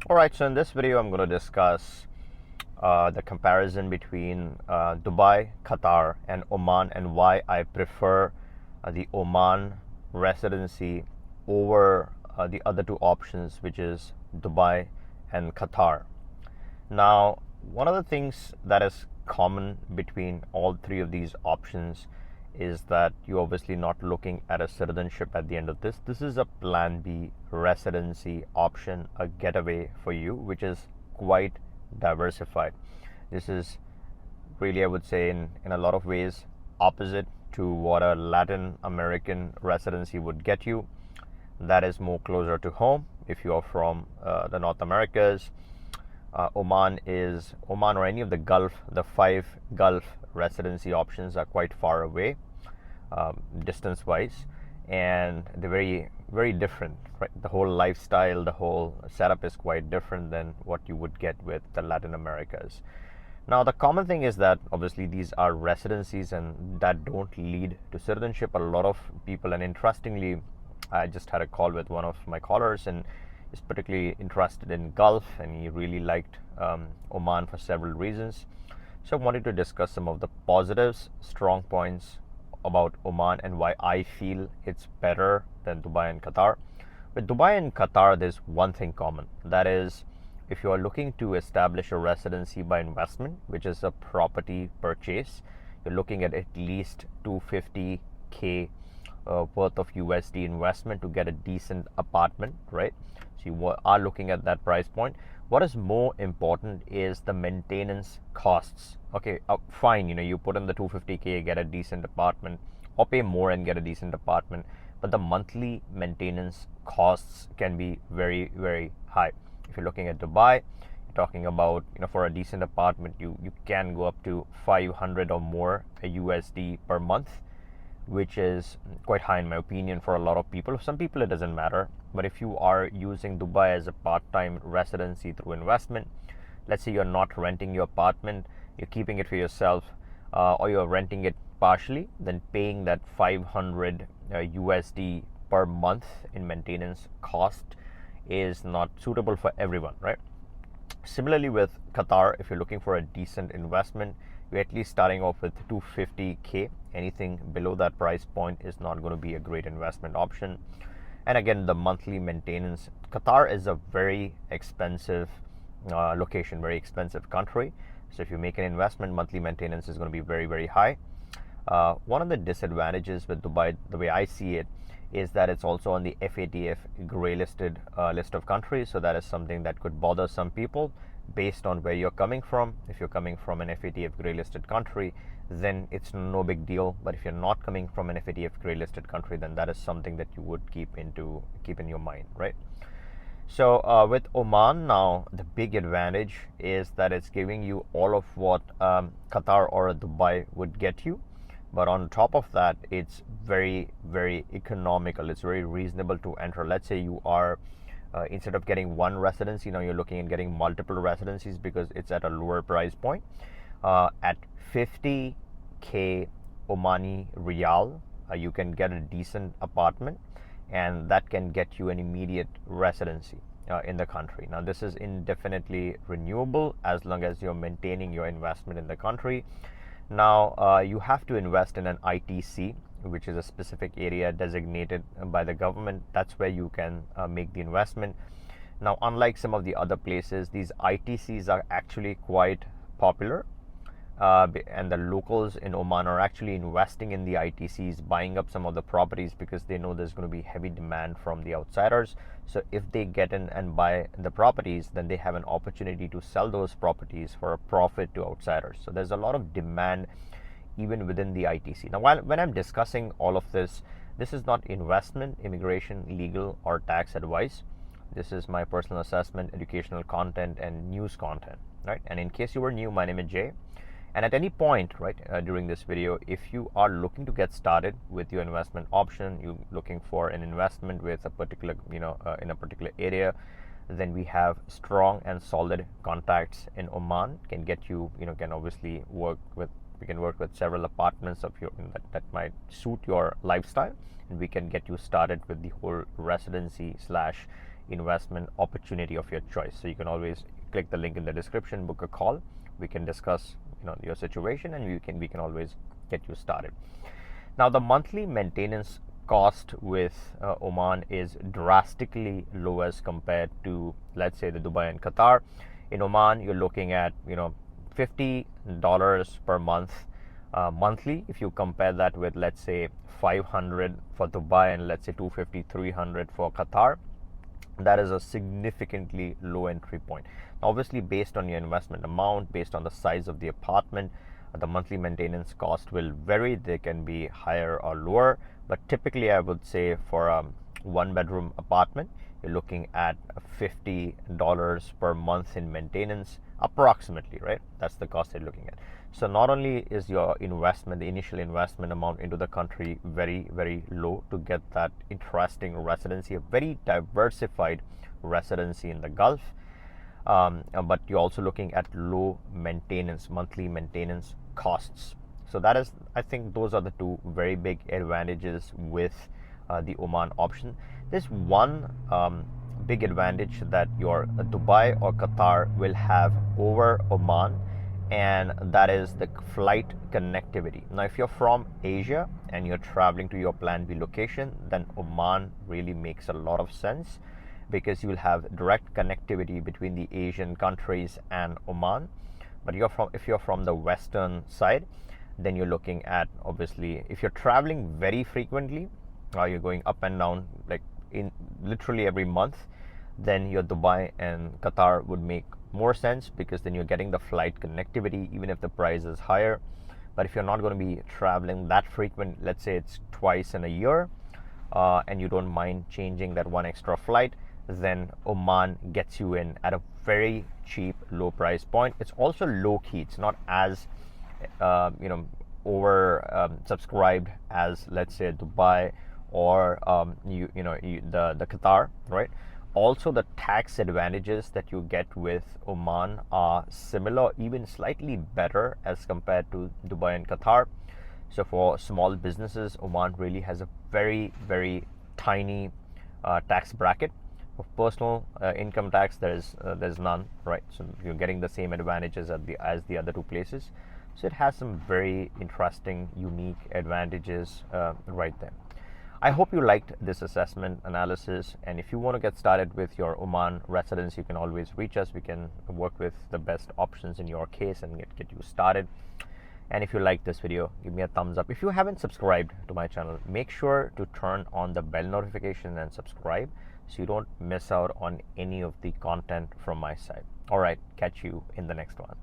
Alright, so in this video I'm going to discuss the comparison between Dubai, Qatar and Oman, and why I prefer the Oman residency over the other two options, which is Dubai and Qatar. Now, one of the things that is common between all three of these options is that you're obviously not looking at a citizenship at the end of this. This is a plan B residency option, a getaway for you, which is quite diversified. This is really, I would say, in a lot of ways, opposite to what a Latin American residency would get you. That is more closer to home if you are from the North Americas. Oman or any of the Gulf, the 5 Gulf residency options are quite far away distance wise, and they're very, very different, right? The whole lifestyle, the whole setup is quite different than what you would get with the Latin Americas. Now, the common thing is that obviously these are residencies and that don't lead to citizenship. A lot of people, and interestingly, I just had a call with one of my callers, and is particularly interested in Gulf, and he really liked Oman for several reasons. So I wanted to discuss some of the positives, strong points about Oman, and why I feel it's better than Dubai and Qatar. With Dubai and Qatar, there's one thing common. That is, if you are looking to establish a residency by investment, which is a property purchase, you're looking at least 250K worth of USD investment to get a decent apartment, right? So you are looking at that price point. What is more important is the maintenance costs. Okay, fine, you put in the 250K, get a decent apartment, or pay more and get a decent apartment, but the monthly maintenance costs can be very, very high. If you're looking at Dubai, you're talking about, for a decent apartment, you can go up to 500 or more USD per month, which is quite high in my opinion for a lot of people. Some people it doesn't matter, but if you are using Dubai as a part-time residency through investment, let's say you're not renting your apartment, you're keeping it for yourself, or you're renting it partially, then paying that 500 USD per month in maintenance cost is not suitable for everyone, right? Similarly with Qatar, if you're looking for a decent investment, you're at least starting off with 250K. Anything below that price point is not going to be a great investment option. And again, the monthly maintenance. Qatar is a very expensive location, very expensive country. So if you make an investment, monthly maintenance is going to be very, very high. One of the disadvantages with Dubai, the way I see it, is that it's also on the FATF gray listed list of countries. So that is something that could bother some people based on where you're coming from. If you're coming from an FATF gray listed country, then it's no big deal. But if you're not coming from an FATF gray listed country, then that is something that you would keep in your mind, right? So with Oman now, the big advantage is that it's giving you all of what Qatar or Dubai would get you. But on top of that, it's very, very economical. It's very reasonable to enter. Let's say you are instead of getting one residency, you're looking at getting multiple residencies because it's at a lower price point. At 50K Omani Riyal, you can get a decent apartment, and that can get you an immediate residency in the country. Now, this is indefinitely renewable as long as you're maintaining your investment in the country. Now, you have to invest in an ITC, which is a specific area designated by the government. That's where you can make the investment. Now, unlike some of the other places, these ITCs are actually quite popular, and the locals in Oman are actually investing in the ITCs, buying up some of the properties because they know there's going to be heavy demand from the outsiders. So if they get in and buy the properties, then they have an opportunity to sell those properties for a profit to outsiders. So there's a lot of demand even within the ITC. Now, when I'm discussing all of this, this is not investment, immigration, legal, or tax advice. This is my personal assessment, educational content, and news content, right? And in case you were new, my name is Jay. And at any point, right, during this video, if you are looking to get started with your investment option, you're looking for an investment with a particular, in a particular area, then we have strong and solid contacts in Oman. Can get you, can obviously we can work with several apartments of your that might suit your lifestyle, and we can get you started with the whole residency slash investment opportunity of your choice. So you can always click the link in the description, book a call. We can discuss your situation, and we can always get you started. Now, the monthly maintenance cost with Oman is drastically low as compared to, let's say, the Dubai and Qatar. In Oman, you're looking at $50 per month monthly. If you compare that with, let's say, 500 for Dubai and let's say 250, 300 for Qatar, that is a significantly low entry point. Obviously, based on your investment amount, based on the size of the apartment, the monthly maintenance cost will vary. They can be higher or lower, but typically I would say for a one bedroom apartment, you're looking at $50 per month in maintenance approximately, right? That's the cost you're looking at. So not only is your investment, the initial investment amount into the country very, very low to get that interesting residency, a very diversified residency in the Gulf, but you're also looking at low maintenance, monthly maintenance costs. So that is, I think those are the two very big advantages with the Oman option. There's one big advantage that your Dubai or Qatar will have over Oman, and that is the flight connectivity. Now, if you're from Asia and you're traveling to your planned B location, then Oman really makes a lot of sense, because you will have direct connectivity between the Asian countries and Oman. But if you're from the western side, then you're looking at, obviously, if you're traveling very frequently, you're going up and down like in literally every month, then your Dubai and Qatar would make more sense, because then you're getting the flight connectivity even if the price is higher. But if you're not going to be traveling that frequent, let's say it's twice in a year, and you don't mind changing that one extra flight, then Oman gets you in at a very cheap, low price point. It's also low key. It's not as over subscribed as, let's say, Dubai or the Qatar, right? Also, the tax advantages that you get with Oman are similar, even slightly better as compared to Dubai and Qatar. So for small businesses, Oman really has a very, very tiny tax bracket. For personal income tax, there's none, right? So you're getting the same advantages as the other two places. So it has some very interesting, unique advantages right there. I hope you liked this assessment analysis, and if you want to get started with your Oman residence, you can always reach us. We can work with the best options in your case and get you started. And if you like this video, give me a thumbs up. If you haven't subscribed to my channel, make sure to turn on the bell notification and subscribe, so you don't miss out on any of the content from my side. All right, catch you in the next one.